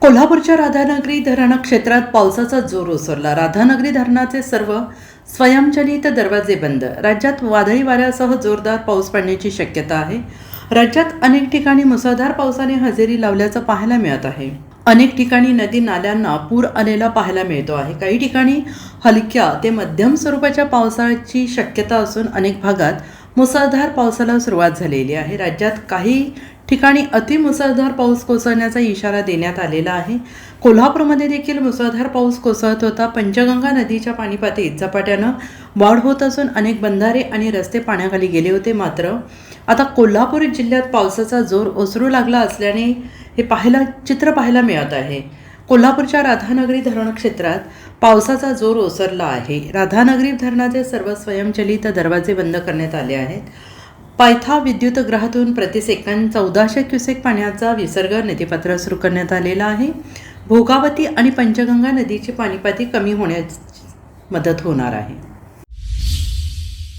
कोल्हापूरच्या राधानगरी धरण क्षेत्रात पावसाचा जोर ओसरला. राधानगरी धरणाचे सर्व स्वयंचलित दरवाजे बंद. राज्यात वादळी वाऱ्यासह जोरदार पाऊस पडण्याची शक्यता आहे. राज्यात अनेक ठिकाणी मुसळधार पावसाने हजेरी लावल्याचं पाहायला मिळत आहे. अनेक ठिकाणी नदी नाल्यांना पूर आलेला पाहायला मिळतो आहे. काही ठिकाणी हलक्या ते मध्यम स्वरूपाच्या पावसाची शक्यता असून अनेक भागात मुसळधार पावसाला सुरुवात झालेली आहे. राज्यात काही ठिकाणी अतिमुसळधार पाऊस कोसळण्याचा इशारा देण्यात आलेला आहे. कोल्हापूरमध्ये देखील मुसळधार पाऊस कोसळत होता. पंचगंगा नदीच्या पाणीपातळीत झपाट्यानं वाढ होत असून अनेक बंधारे आणि रस्ते पाण्याखाली गेले होते. मात्र आता कोल्हापूर जिल्ह्यात पावसाचा जोर ओसरू लागला असल्याने हे चित्र पाहायला मिळत आहे. कोल्हापूरच्या राधानगरी धरण क्षेत्रात पावसाचा जोर ओसरला आहे. राधानगरी धरणाचे सर्व स्वयंचलित दरवाजे बंद करण्यात आले आहेत. पायथा विद्युतगृहातून प्रतिसेकंद 1400 क्युसेक पाण्याचा विसर्ग नदीपात्रात सुरू करण्यात आलेला आहे. भोगावती आणि पंचगंगा नदीची पाणीपातळी कमी होण्यास मदत होणार आहे.